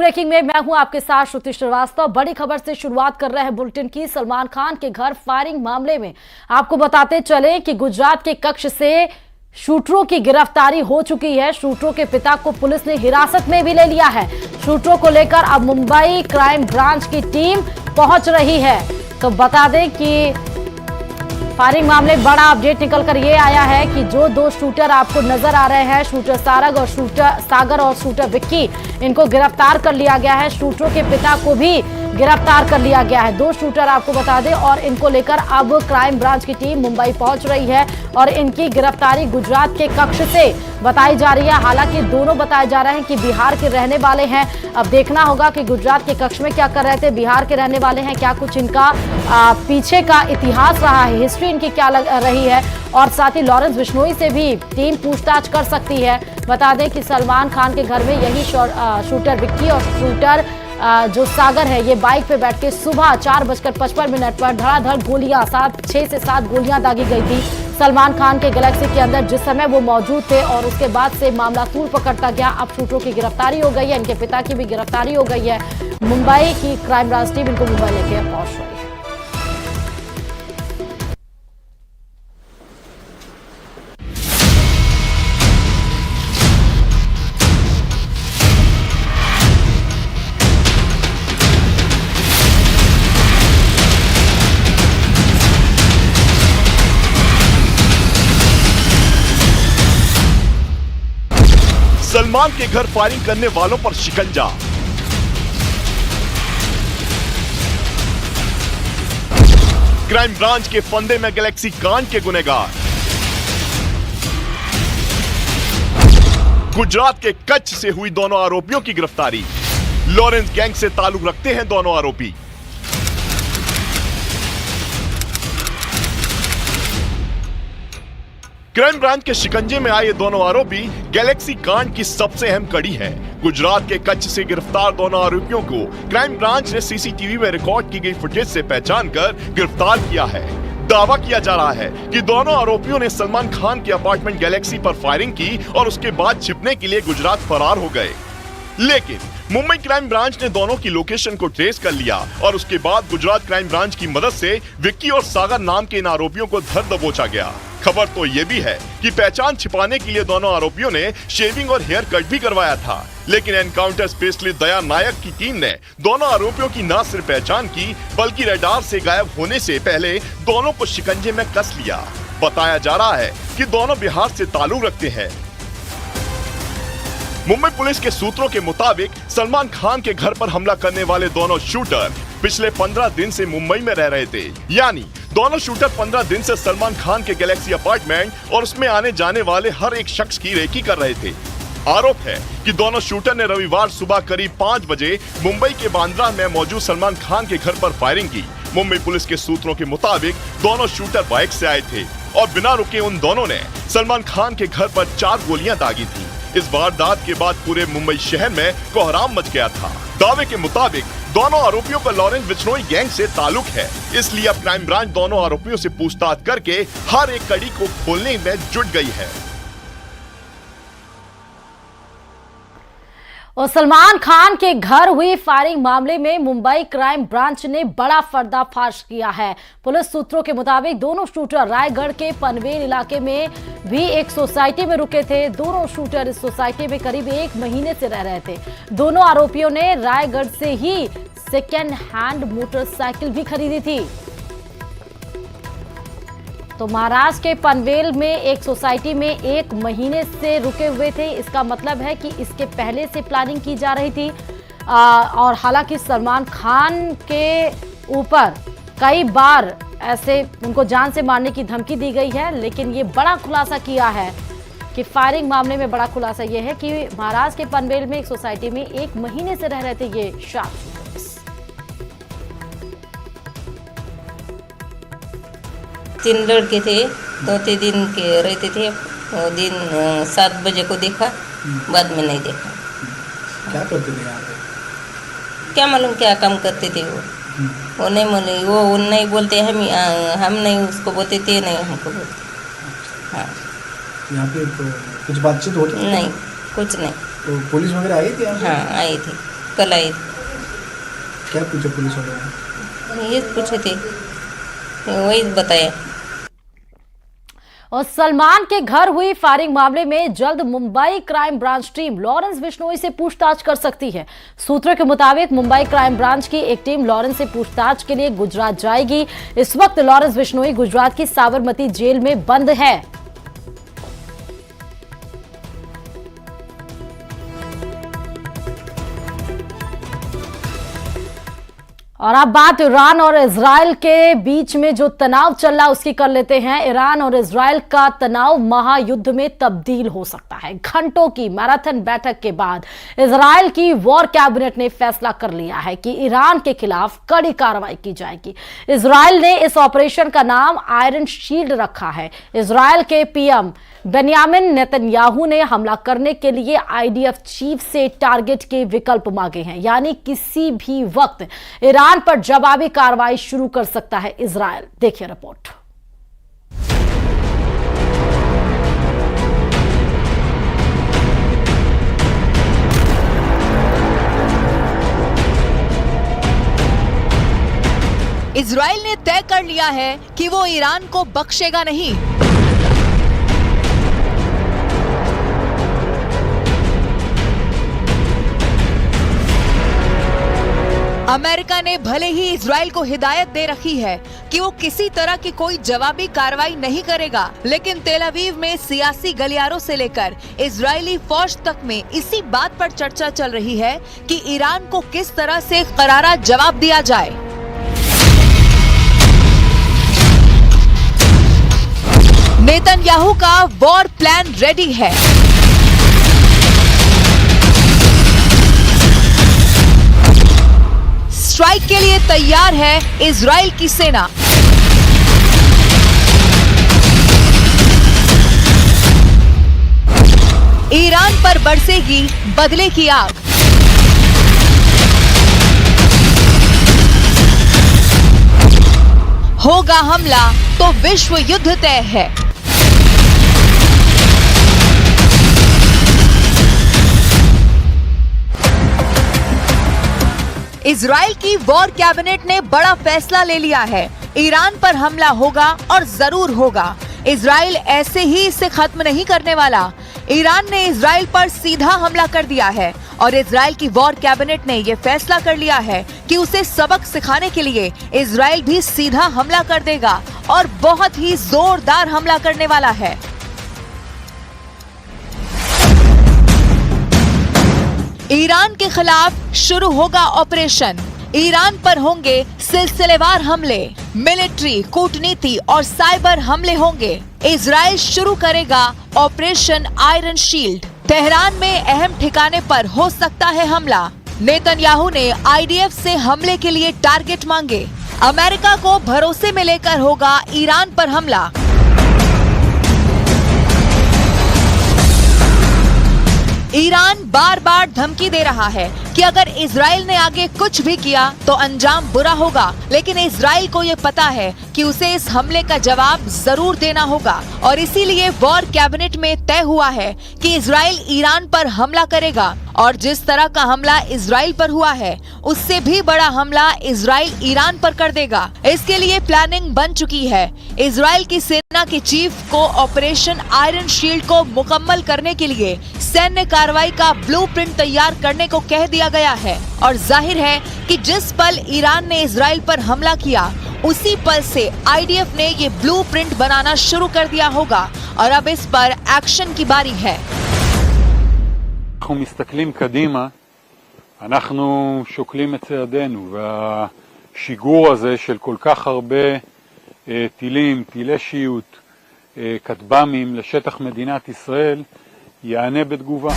Breaking में मैं हूं आपके साथ श्रुति श्रीवास्तव। बड़ी खबर से शुरुआत कर रहे हैं बुलेटिन की। सलमान खान के घर फायरिंग मामले में आपको बताते चले कि गुजरात के कक्ष से शूटरों की गिरफ्तारी हो चुकी है। शूटरों के पिता को पुलिस ने हिरासत में भी ले लिया है। शूटरों को लेकर अब मुंबई क्राइम ब्रांच की टीम पहुंच रही है। तो बता दें कि फायरिंग मामले में बड़ा अपडेट निकल कर ये आया है कि जो दो शूटर आपको नजर आ रहे हैं, शूटर सागर और शूटर विक्की, इनको गिरफ्तार कर लिया गया है। शूटरों के पिता को भी गिरफ्तार कर लिया गया है। दो शूटर आपको बता दें, और इनको लेकर अब क्राइम ब्रांच की टीम मुंबई पहुंच रही है और इनकी गिरफ्तारी गुजरात के कक्ष से बताई जा रही है। हालांकि दोनों बताए जा रहे हैं कि बिहार के रहने वाले हैं। अब देखना होगा कि गुजरात के कक्ष में क्या कर रहे थे, बिहार के रहने वाले हैं, क्या कुछ इनका पीछे का इतिहास रहा है, हिस्ट्री इनकी क्या रही है। और साथ ही लॉरेंस बिश्नोई से भी टीम पूछताछ कर सकती है। बता दें कि सलमान खान के घर में यही शूटर विक्की और शूटर जो सागर है, ये बाइक पे बैठ के सुबह 4:55 पर धड़ाधड़ गोलियां 6 से 7 गोलियां दागी गई थी सलमान खान के गैलेक्सी के अंदर जिस समय वो मौजूद थे। और उसके बाद से मामला तूल पकड़ता गया। अब शूटरों की गिरफ्तारी हो गई है, इनके पिता की भी गिरफ्तारी हो गई है। मुंबई की क्राइम ब्रांच टीम इनको मुंबई लेके पहुंच रही है। सलमान के घर फायरिंग करने वालों पर शिकंजा। क्राइम ब्रांच के फंदे में गैलेक्सी कांड के गुनहगार। गुजरात के कच्छ से हुई दोनों आरोपियों की गिरफ्तारी। लॉरेंस गैंग से ताल्लुक रखते हैं दोनों आरोपी। क्राइम ब्रांच के शिकंजे में आए दोनों आरोपी गैलेक्सी कांड की सबसे अहम कड़ी है। गुजरात के कच्छ से गिरफ्तार दोनों आरोपियों को क्राइम ब्रांच ने सीसीटीवी में रिकॉर्ड की गई फुटेज से पहचान कर गिरफ्तार किया है। दावा किया जा रहा है कि दोनों आरोपियों ने सलमान खान के अपार्टमेंट गैलेक्सी पर फायरिंग की और उसके बाद छिपने के लिए गुजरात फरार हो गए। लेकिन मुंबई क्राइम ब्रांच ने दोनों की लोकेशन को ट्रेस कर लिया और उसके बाद गुजरात क्राइम ब्रांच की मदद से विक्की और सागर नाम के इन आरोपियों को धर दबोचा गया। खबर तो ये भी है कि पहचान छिपाने के लिए दोनों आरोपियों ने शेविंग और हेयर कट भी करवाया था। लेकिन एनकाउंटर स्पेशलिस्ट दया नायक की टीम ने दोनों आरोपियों की न सिर्फ पहचान की बल्कि रडार से गायब होने से पहले दोनों को शिकंजे में कस लिया। बताया जा रहा है कि दोनों बिहार से ताल्लुक रखते हैं। मुंबई पुलिस के सूत्रों के मुताबिक सलमान खान के घर पर हमला करने वाले दोनों शूटर पिछले 15 दिन से मुंबई में रह रहे थे। यानी दोनों शूटर 15 दिन से सलमान खान के गैलेक्सी अपार्टमेंट और उसमें आने जाने वाले हर एक शख्स की रेकी कर रहे थे। आरोप है कि दोनों शूटर ने रविवार सुबह करीब 5 बजे मुंबई के बांद्रा में मौजूद सलमान खान के घर पर फायरिंग की। मुंबई पुलिस के सूत्रों के मुताबिक दोनों शूटर बाइक से आए थे और बिना रुके उन दोनों ने सलमान खान के घर पर 4 गोलियां दागी थी। इस वारदात के बाद पूरे मुंबई शहर में कोहराम मच गया था। दावे के मुताबिक दोनों आरोपियों का लॉरेंस बिश्नोई गैंग से ताल्लुक है, इसलिए अब क्राइम ब्रांच दोनों आरोपियों से पूछताछ करके हर एक कड़ी को खोलने में जुट गई है। और सलमान खान के घर हुई फायरिंग मामले में मुंबई क्राइम ब्रांच ने बड़ा पर्दाफाश किया है। पुलिस सूत्रों के मुताबिक दोनों शूटर रायगढ़ के पनवेल इलाके में भी एक सोसाइटी में रुके थे। दोनों शूटर इस सोसाइटी में करीब 1 महीने से रह रहे थे। दोनों आरोपियों ने रायगढ़ से ही सेकेंड हैंड मोटरसाइकिल भी खरीदी थी। तो महाराष्ट्र के पनवेल में एक सोसाइटी में 1 महीने से रुके हुए थे। इसका मतलब है कि इसके पहले से प्लानिंग की जा रही थी। और हालांकि सलमान खान के ऊपर कई बार ऐसे उनको जान से मारने की धमकी दी गई है। लेकिन ये बड़ा खुलासा किया है कि फायरिंग मामले में बड़ा खुलासा ये है कि महाराष्ट्र के पनवेल में एक सोसाइटी में 1 महीने से रह रहे थे ये शख्स। तीन लड़के थे, 2-3 दिन के रहते थे। वो दिन 7 बजे को देखा, बाद में नहीं देखा। क्या करते थे यहाँ पे? क्या मालूम क्या काम करते थे वो नहीं मालूम। वो नहीं बोलते, हम नहीं उसको बोलते थे, नहीं हमको बोलते। हाँ, यहाँ पे कुछ बातचीत होती? नहीं, कुछ नहीं। तो पुलिस वगैरह आई थी यहाँ पे? हाँ, आई थी। कल आई। क्या पूछे पुलिस वालों ने? ये पूछे थे, वही बताया। और सलमान के घर हुई फायरिंग मामले में जल्द Mumbai crime branch team Lawrence Bishnoi से पूछताछ कर सकती है। सूत्रों के मुताबिक मुंबई क्राइम ब्रांच की एक टीम लॉरेंस से पूछताछ के लिए गुजरात जाएगी। इस वक्त लॉरेंस बिश्नोई गुजरात की साबरमती जेल में बंद है। और अब बात ईरान और इजराइल के बीच में जो तनाव चल रहा है उसकी कर लेते हैं। ईरान और इजराइल का तनाव महायुद्ध में तब्दील हो सकता है। घंटों की मैराथन बैठक के बाद इजराइल की वॉर कैबिनेट ने फैसला कर लिया है कि ईरान के खिलाफ कड़ी कार्रवाई की जाएगी। इजराइल ने इस ऑपरेशन का नाम आयरन शील्ड रखा है। इजराइल के पीएम बेन्यामिन नेतन्याहू ने हमला करने के लिए आईडीएफ चीफ से टारगेट के विकल्प मांगे हैं, यानी किसी भी वक्त ईरान पर जवाबी कार्रवाई शुरू कर सकता है इजराइल। देखिए रिपोर्ट। इजराइल ने तय कर लिया है कि वो ईरान को बख्शेगा नहीं। अमेरिका ने भले ही इजराइल को हिदायत दे रखी है कि वो किसी तरह की कोई जवाबी कार्रवाई नहीं करेगा, लेकिन तेल अवीव में सियासी गलियारों से लेकर इजरायली फौज तक में इसी बात पर चर्चा चल रही है कि ईरान को किस तरह से करारा जवाब दिया जाए। नेतन्याहू का वॉर प्लान रेडी है। स्ट्राइक के लिए तैयार है इजराइल की सेना। ईरान पर बरसेगी बदले की आग। होगा हमला तो विश्व युद्ध तय है। इजराइल की वॉर कैबिनेट ने बड़ा फैसला ले लिया है। ईरान पर हमला होगा और जरूर होगा। इजराइल ऐसे ही इसे खत्म नहीं करने वाला। ईरान ने इजराइल पर सीधा हमला कर दिया है और इजराइल की वॉर कैबिनेट ने यह फैसला कर लिया है कि उसे सबक सिखाने के लिए इजराइल भी सीधा हमला कर देगा और बहुत ही जोरदार हमला करने वाला है। ईरान के खिलाफ शुरू होगा ऑपरेशन। ईरान पर होंगे सिलसिलेवार हमले, मिलिट्री, कूटनीति और साइबर हमले होंगे। इजराइल शुरू करेगा ऑपरेशन आयरन शील्ड। तेहरान में अहम ठिकाने पर हो सकता है हमला। नेतन्याहू ने आईडीएफ से हमले के लिए टारगेट मांगे। अमेरिका को भरोसे में लेकर होगा ईरान पर हमला। ईरान बार बार धमकी दे रहा है कि अगर इजराइल ने आगे कुछ भी किया तो अंजाम बुरा होगा, लेकिन इजराइल को ये पता है कि उसे इस हमले का जवाब जरूर देना होगा और इसीलिए वॉर कैबिनेट में तय हुआ है कि इजराइल ईरान पर हमला करेगा और जिस तरह का हमला इजराइल पर हुआ है उससे भी बड़ा हमला इजराइल ईरान पर कर देगा। इसके लिए प्लानिंग बन चुकी है। इजराइल की सेना के चीफ को ऑपरेशन आयरन शील्ड को मुकम्मल करने के लिए सैन्य कार्रवाई का ब्लूप्रिंट तैयार करने को कह दिया गया है और जाहिर है कि जिस पल ईरान ने इजराइल पर हमला किया उसी पल से आईडीएफ ने ये ब्लूप्रिंट बनाना शुरू कर दिया होगा और अब इस पर एक्शन की बारी है। אנחנו מסתכלים קדימה, אנחנו שוקלים את צעדינו, והשיגור הזה של כל כך הרבה טילים, טילי שיוט, כטב"מים לשטח מדינת ישראל, יענה בתגובה.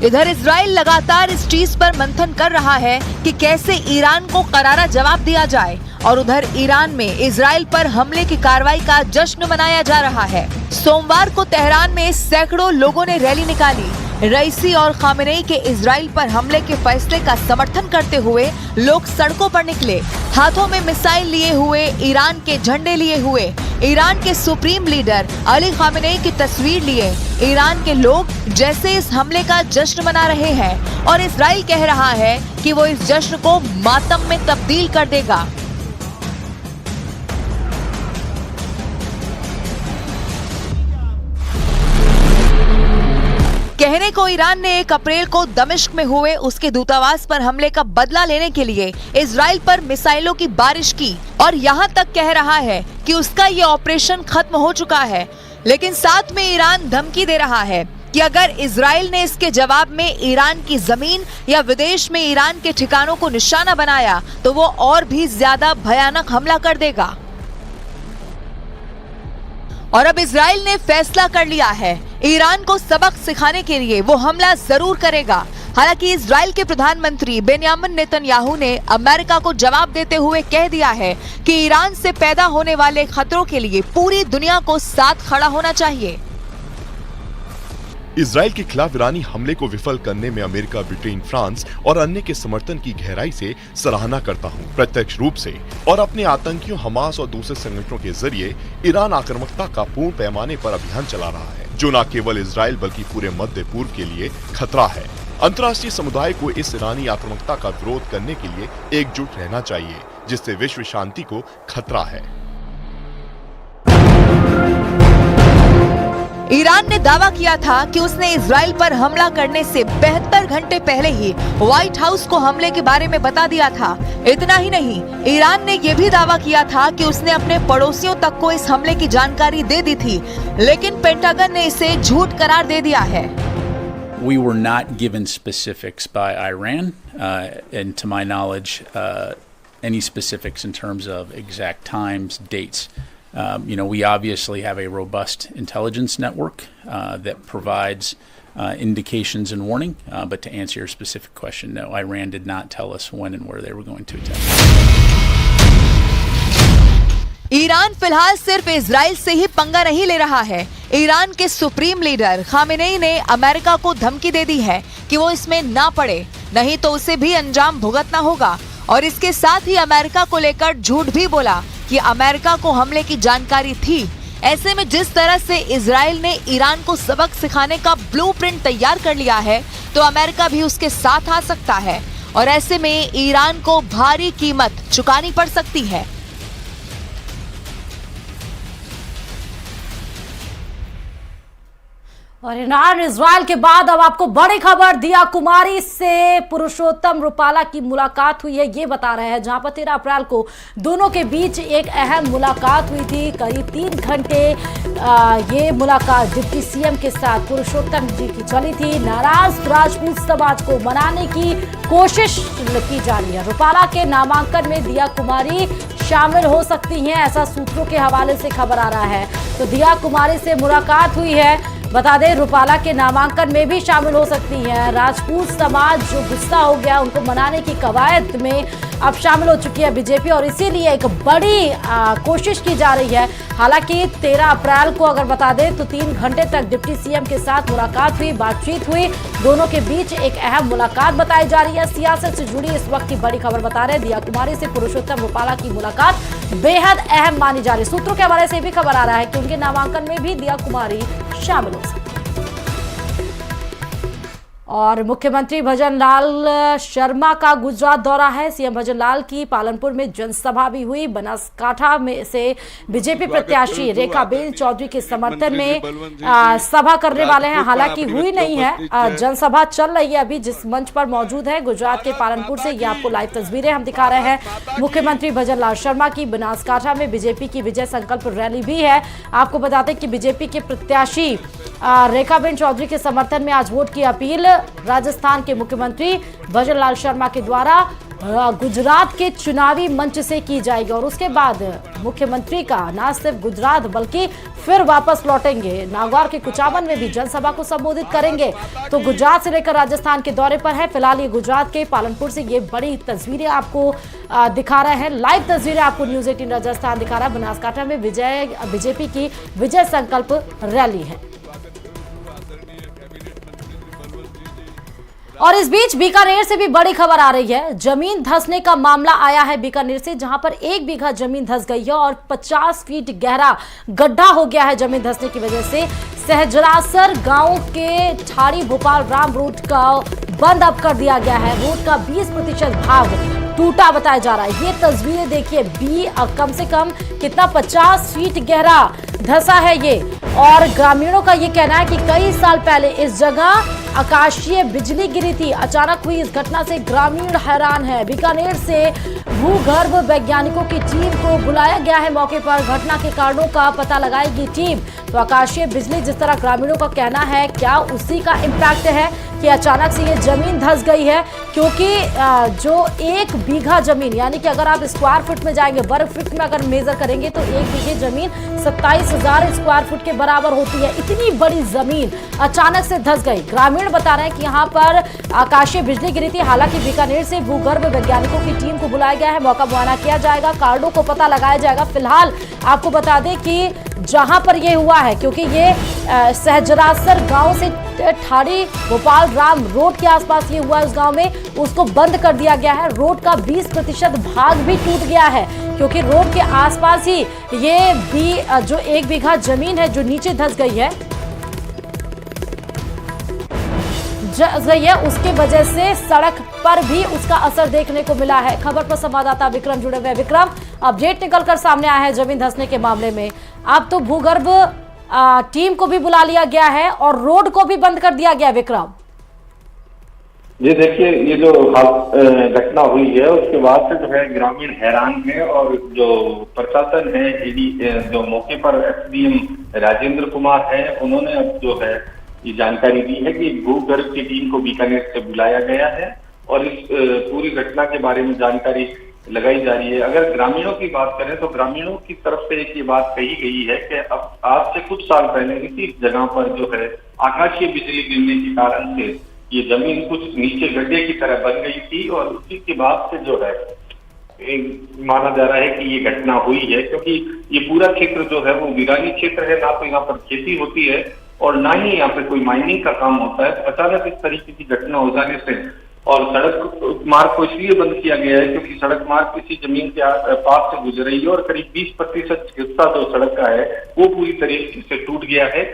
इधर इजराइल लगातार इस चीज पर मंथन कर रहा है कि कैसे ईरान को करारा जवाब दिया जाए और उधर ईरान में इजराइल पर हमले की कार्रवाई का जश्न मनाया जा रहा है। सोमवार को तेहरान में सैकड़ों लोगों ने रैली निकाली रईसी और खामेनेई के इजराइल पर हमले के फैसले का समर्थन करते हुए लोग सड़कों पर निकले। हाथों में मिसाइल लिए हुए, ईरान के झंडे लिए हुए, ईरान के सुप्रीम लीडर अली खामेनेई की तस्वीर लिए ईरान के लोग जैसे इस हमले का जश्न मना रहे हैं और इजराइल कह रहा है कि वो इस जश्न को मातम में तब्दील कर देगा। कहने को ईरान ने 1 अप्रैल को दमिश्क में हुए उसके दूतावास पर हमले का बदला लेने के लिए इजराइल पर मिसाइलों की बारिश की और यहां तक कह रहा है कि उसका ये ऑपरेशन खत्म हो चुका है। लेकिन साथ में ईरान धमकी दे रहा है कि अगर इजराइल ने इसके जवाब में ईरान की जमीन या विदेश में ईरान के ठिकानों को निशाना बनाया तो वो और भी ज्यादा भयानक हमला कर देगा। और अब इजराइल ने फैसला कर लिया है, ईरान को सबक सिखाने के लिए वो हमला जरूर करेगा। हालांकि इजराइल के प्रधानमंत्री बेंयामिन नेतन्याहू ने अमेरिका को जवाब देते हुए कह दिया है कि ईरान से पैदा होने वाले खतरों के लिए पूरी दुनिया को साथ खड़ा होना चाहिए। इजराइल के खिलाफ ईरानी हमले को विफल करने में अमेरिका, ब्रिटेन, फ्रांस और अन्य के समर्थन की गहराई से सराहना करता हूं। प्रत्यक्ष रूप से और अपने आतंकियों हमास और दूसरे संगठनों के जरिए ईरान आक्रामकता का पूर्ण पैमाने पर अभियान चला रहा है, जो न केवल इजराइल बल्कि पूरे मध्य पूर्व के लिए खतरा है। अंतर्राष्ट्रीय समुदाय को इस ईरानी आक्रामकता का विरोध करने के लिए एकजुट रहना चाहिए, जिससे विश्व शांति को खतरा है। ईरान ने दावा किया था कि उसने इजराइल पर हमला करने से 72 घंटे पहले ही व्हाइट हाउस को हमले के बारे में बता दिया था। इतना ही नहीं, ईरान ने यह भी दावा किया था कि उसने अपने पड़ोसियों तक को इस हमले की जानकारी दे दी थी, लेकिन पेंटागन ने इसे झूठ करार दे दिया है। We were not given specifics by Iran, and to my knowledge, any specifics in terms of exact times, dates. We obviously have a robust intelligence network that provides indications and warning, but to answer your specific question, no, Iran did not tell us when and where they were going to attack. Iran फिलहाल सिर्फ Israel से ही पंगा नहीं ले रहा है। Iran के supreme leader Khamenei ने अमेरिका को धमकी दे दी है कि वो इसमें ना पड़े, नहीं तो उसे भी अंजाम भुगतना होगा। और इसके साथ ही अमेरिका को लेकर झूठ भी बोला कि अमेरिका को हमले की जानकारी थी। ऐसे में जिस तरह से इजराइल ने ईरान को सबक सिखाने का ब्लूप्रिंट तैयार कर लिया है, तो अमेरिका भी उसके साथ आ सकता है और ऐसे में ईरान को भारी कीमत चुकानी पड़ सकती है। और ईरान इजराइल के बाद अब आपको बड़ी खबर, दिया कुमारी से पुरुषोत्तम रूपाला की मुलाकात हुई है, ये बता रहे हैं। जहां पर 13 अप्रैल को दोनों के बीच एक अहम मुलाकात हुई थी। करीब 3 घंटे ये मुलाकात डिप्टी सीएम के साथ पुरुषोत्तम जी की चली थी। नाराज राजपूत समाज को मनाने की कोशिश की जा रही है। रूपाला के नामांकन में दिया कुमारी शामिल हो सकती हैं, ऐसा सूत्रों के हवाले से खबर आ रहा है। तो दिया कुमारी से मुलाकात हुई है। बता दें, रूपाला के नामांकन में भी शामिल हो सकती हैं। राजपूत समाज जो गुस्सा हो गया, उनको मनाने की कवायद में अब शामिल हो चुकी है बीजेपी, और इसीलिए एक बड़ी कोशिश की जा रही है। हालांकि 13 अप्रैल को अगर बता दें तो 3 घंटे तक डिप्टी सीएम के साथ मुलाकात हुई, बातचीत हुई। दोनों के बीच एक अहम मुलाकात बताई जा रही है। सियासत से जुड़ी इस वक्त की बड़ी खबर बता रहे हैं, दिया कुमारी से पुरुषोत्तम रूपाला की मुलाकात बेहद अहम मानी जा रही है। सूत्रों के हवाले से भी खबर आ रहा है कि उनके नामांकन में भी दिया कुमारी शामिल हो सकती है। और मुख्यमंत्री भजनलाल शर्मा का गुजरात दौरा है। सीएम भजनलाल की पालनपुर में जनसभा भी हुई। बनासकांठा में से बीजेपी प्रत्याशी रेखाबेन चौधरी के समर्थन में सभा करने वाले हैं। हालांकि हुई नहीं है, जनसभा चल रही है अभी, जिस मंच पर मौजूद है गुजरात के पालनपुर से। ये आपको लाइव तस्वीरें हम दिखा रहे हैं। मुख्यमंत्री भजनलाल शर्मा की बनासकांठा में बीजेपी की विजय संकल्प रैली भी है। आपको बताते कि बीजेपी के प्रत्याशी रेखाबेन चौधरी के समर्थन में आज वोट की अपील राजस्थान के मुख्यमंत्री भजनलाल शर्मा के द्वारा गुजरात के चुनावी मंच से की जाएगी। और उसके बाद मुख्यमंत्री का न सिर्फ गुजरात बल्कि फिर वापस लौटेंगे, नागौर के कुचामन में भी जनसभा को संबोधित करेंगे। तो गुजरात से लेकर राजस्थान के दौरे पर है। फिलहाल ये गुजरात के पालनपुर से ये बड़ी तस्वीरें आपको दिखा रहे हैं। लाइव तस्वीरें आपको न्यूज 18 राजस्थान दिखा रहा है। बनासकांठा में बीजेपी की विजय संकल्प रैली है। और इस बीच बीकानेर से भी बड़ी खबर आ रही है। जमीन धंसने का मामला आया है बीकानेर से, जहां पर 1 बीघा जमीन धंस गई है और 50 फीट गहरा गड्ढा हो गया है जमीन धंसने की वजह से। सहजरासर गांव के ठाड़ी भोपाल राम रोड का बंद अब कर दिया गया है। रोड का 20% भाग टूटा बताया जा रहा है। ये तस्वीरें देखिए, कम से कम कितना 50 फीट गहरा धंसा है ये। और ग्रामीणों का ये कहना है कि कई साल पहले इस जगह आकाशीय बिजली गिरी थी। अचानक हुई इस घटना से ग्रामीण हैरान है। बीकानेर से भूगर्भ वैज्ञानिकों की टीम को बुलाया गया है मौके पर। घटना के कारणों का पता लगाएगी टीम। तो आकाशीय बिजली जिस तरह ग्रामीणों का कहना है, क्या उसी का इम्पैक्ट है कि अचानक से ये जमीन धंस गई है? क्योंकि जो 1 बीघा जमीन, यानी कि अगर आप स्क्वायर फुट में जाएंगे, वर्ग फुट में अगर मेजर करेंगे तो 1 बीघे जमीन 27,000 स्क्वायर फुट के बराबर होती है। इतनी बड़ी जमीन अचानक से धंस गई। ग्रामीण बता रहे हैं कि यहाँ पर आकाशीय बिजली गिरी थी। हालांकि बीकानेर से भूगर्भ वैज्ञानिकों की टीम को बुलाया गया है, मौका मुआयना किया जाएगा, कारणों को पता लगाया जाएगा। फिलहाल आपको बता दें कि जहां पर ये हुआ है, क्योंकि ये सहजरासर गांव से ठाड़ी भोपाल राम रोड के आसपास ये हुआ है, उस गांव में उसको बंद कर दिया गया है। रोड का 20% भाग भी टूट गया है, क्योंकि रोड के आसपास ही ये भी जो 1 बीघा जमीन है जो नीचे धंस गई है, उसके वजह से सड़क पर भी उसका असर देखने को मिला है। खबर पर संवाददाता विक्रम जुड़े हुए हैं। विक्रम, अपडेट निकलकर सामने आया है जमीन धंसने के मामले में। अब तो भूगर्भ टीम को भी बुला लिया गया है और रोड को भी बंद कर दिया गया। विक्रम जी देखिए, ये जो घटना हुई है उसके बाद से जो है ग्रामीण हैरान है और जो प्रशासन है, जो मौके पर एसडीएम राजेंद्र कुमार है, उन्होंने अब जो है ये जानकारी दी है कि भूगर्भ की टीम को बीकानेर से बुलाया गया है और इस पूरी घटना के बारे में जानकारी लगाई जा रही है। अगर ग्रामीणों की बात करें तो ग्रामीणों की तरफ से एक ये बात कही गई है कि अब आज से कुछ साल पहले इसी जगह पर जो है आकाशीय बिजली गिरने के कारण से ये जमीन कुछ नीचे गड्ढे की तरह बन गई थी और उसी के बाद से जो है माना जा रहा है कि ये घटना हुई है, क्योंकि ये पूरा क्षेत्र जो है वो वीरानी क्षेत्र है, ना तो यहाँ पर खेती होती है और ना ही यहाँ पे कोई माइनिंग का काम होता है। तो अचानक इस तरीके की घटना हो जाने से और सड़क मार्ग को इसलिए बंद किया गया है क्योंकि सड़क मार्ग किसी जमीन के पास से गुजर रही है और करीब 20% हिस्सा जो सड़क का है वो पूरी तरीके से टूट गया है।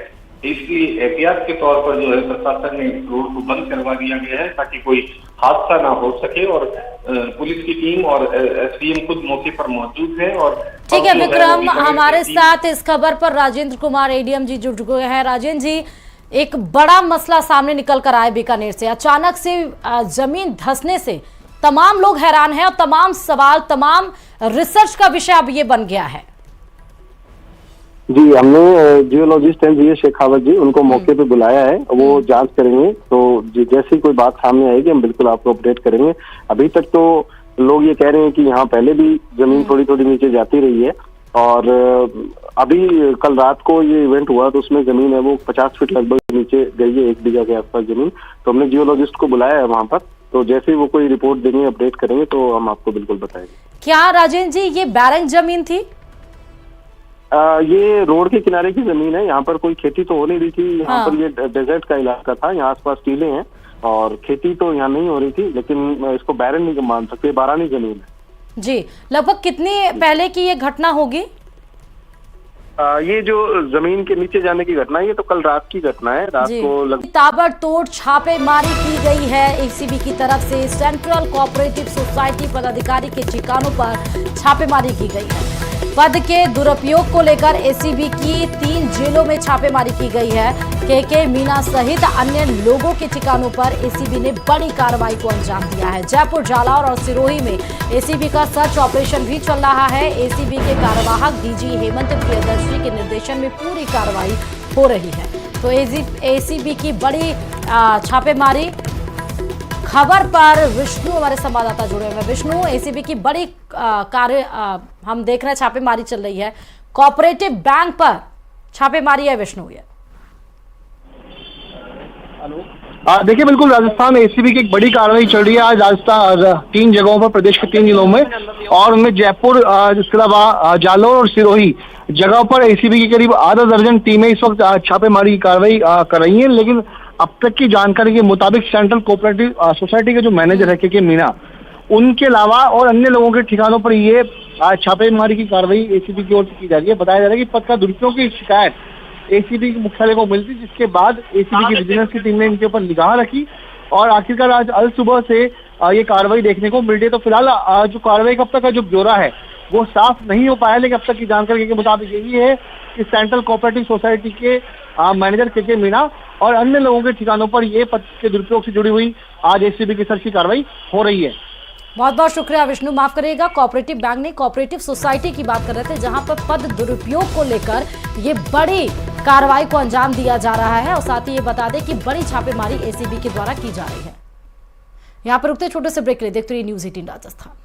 इसलिए एहतियात के तौर पर जो है प्रशासन ने रोड को बंद करवा दिया गया है ताकि कोई हादसा ना हो सके और पुलिस की टीम और एसडीएम खुद मौके पर मौजूद है। और ठीक है विक्रम, हमारे साथ इस खबर पर राजेंद्र कुमार एडीएम जी जुड़ गए हैं। राजेंद्र जी, एक बड़ा मसला सामने निकल कर आया बीकानेर से। अचानक से जमीन धंसने से तमाम लोग हैरान हैं और तमाम सवाल, तमाम रिसर्च का विषय अब ये बन गया है। जी, हमने जियोलॉजिस्ट हैं जी शेखावत जी, उनको मौके पे बुलाया है, वो जांच करेंगे। तो जैसे कोई बात सामने आएगी हम बिल्कुल आपको अपडेट करेंगे। अभी तक तो लोग ये कह रहे हैं कि यहाँ पहले भी जमीन थोड़ी थोड़ी नीचे जाती रही है और अभी कल रात को ये इवेंट हुआ तो उसमें जमीन है वो 50 फीट लगभग नीचे गई है, 1 बीघा के आसपास जमीन। तो हमने जियोलॉजिस्ट को बुलाया है वहां पर, तो जैसे ही वो कोई रिपोर्ट देंगे, अपडेट करेंगे तो हम आपको बिल्कुल बताएंगे। क्या राजेंद्र जी, ये बैरन जमीन थी? ये रोड के किनारे की जमीन है, यहाँ पर कोई खेती तो हो नहीं रही थी। यहाँ पर ये डेजर्ट का इलाका था, यहाँ आसपास टीले हैं और खेती तो यहाँ नहीं हो रही थी, लेकिन इसको बैरन नहीं मान सकते, बारानी जमीन है जी। लगभग कितनी पहले की ये घटना होगी? ये जो जमीन के नीचे जाने की घटना है ये तो कल रात की घटना है। रात को ताबड़तोड़ छापेमारी की गई है एसीबी की तरफ से। सेंट्रल कोऑपरेटिव सोसाइटी पदाधिकारी के ठिकानों पर छापेमारी की गई है। पद के दुरुपयोग को लेकर एसीबी की 3 जेलों में छापेमारी की गई है। के मीना सहित अन्य लोगों के ठिकानों पर एसीबी ने बड़ी कार्रवाई को अंजाम दिया है। जयपुर, जालौर और सिरोही में एसीबी का सर्च ऑपरेशन भी चल रहा है। एसीबी के कार्यवाहक डीजी हेमंत प्रियदर्शी के निर्देशन में पूरी कार्रवाई हो रही है। तो एसीबी की बड़ी छापेमारी। खबर पर विष्णु हमारे संवाददाता जुड़े हुए हैं। विष्णु, एसीबी की बड़ी हम देख रहे हैं छापेमारी चल रही है, कोऑपरेटिव बैंक पर छापेमारी है विष्णु। ये देखिए, बिल्कुल राजस्थान एसीबी की एक बड़ी कार्रवाई चल रही है आज राजस्थान 3 जगहों पर, प्रदेश के 3 जिलों में, और उनमें जयपुर, इसके अलावा जालौर और सिरोही जगहों पर एसीबी की करीब आधा दर्जन टीमें इस वक्त छापेमारी की कार्रवाई कर रही हैं। लेकिन अब तक की जानकारी के मुताबिक सेंट्रल कोऑपरेटिव सोसाइटी के जो मैनेजर है के मीणा, उनके अलावा और अन्य लोगों के ठिकानों पर ये छापेमारी की कार्रवाई एसीबी की ओर से की जा रही है। बताया जा रहा है कि पद का दुरुपयोग की शिकायत एसीबी के मुख्यालय को मिलती, जिसके बाद एसीबी की विजिलेंस की टीम ने इनके ऊपर निगाह रखी और आखिरकार आज अल सुबह से ये कार्रवाई देखने को मिल रही है। तो फिलहाल जो कार्रवाई का अब तक का जो ब्यौरा है वो साफ नहीं हो पाया, लेकिन अब तक की जानकारी के मुताबिक यही है कि सेंट्रल कोऑपरेटिव सोसाइटी के मैनेजर के मीणा और अन्य लोगों के ठिकानों पर ये पद के दुरुपयोग से जुड़ी हुई आज एसीबी की सर्च की कार्रवाई हो रही है। बहुत बहुत शुक्रिया विष्णु। माफ करिएगा, कोऑपरेटिव बैंक नहीं कोऑपरेटिव सोसाइटी की बात कर रहे थे, जहां पर पद दुरुपयोग को लेकर ये बड़ी कार्रवाई को अंजाम दिया जा रहा है। और साथ ही ये बता दें कि बड़ी छापेमारी एसीबी के द्वारा की जा रही है। यहां पर रुकते छोटे से ब्रेक के लिए देखते रहिए न्यूज़ 18 राजस्थान।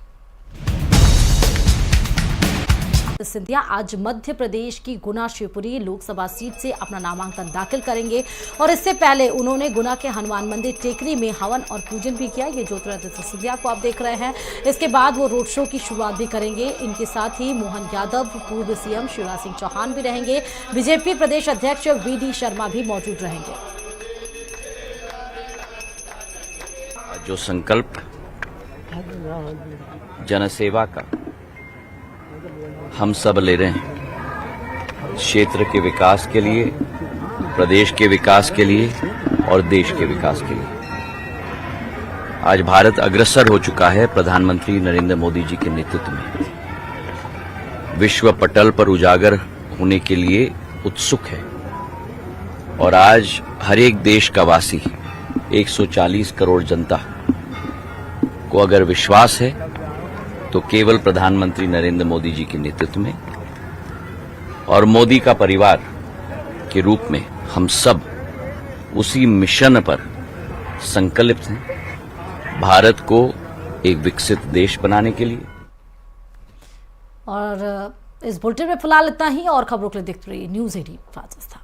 सिंधिया आज मध्य प्रदेश की गुना शिवपुरी लोकसभा सीट से अपना नामांकन दाखिल करेंगे और इससे पहले उन्होंने गुना के हनुमान मंदिर टेकरी में हवन और पूजन भी किया। ये ज्योतिरादित्य सिंधिया को आप देख रहे हैं। इसके बाद वो रोड शो की शुरुआत भी करेंगे। इनके साथ ही मोहन यादव, पूर्व सीएम शिवराज सिंह चौहान भी रहेंगे। बीजेपी प्रदेश अध्यक्ष वीडी शर्मा भी मौजूद रहेंगे। जो संकल्प जनसेवा का हम सब ले रहे हैं, क्षेत्र के विकास के लिए, प्रदेश के विकास के लिए और देश के विकास के लिए, आज भारत अग्रसर हो चुका है प्रधानमंत्री नरेंद्र मोदी जी के नेतृत्व में। विश्व पटल पर उजागर होने के लिए उत्सुक है और आज हर एक देश का वासी 140 करोड़ जनता को अगर विश्वास है तो केवल प्रधानमंत्री नरेंद्र मोदी जी के नेतृत्व में और मोदी का परिवार के रूप में हम सब उसी मिशन पर संकल्पित हैं, भारत को एक विकसित देश बनाने के लिए। और इस बुलेटिन में फिलहाल इतना ही और खबरों के लिए देखते रहिए न्यूज़ 18 राजस्थान।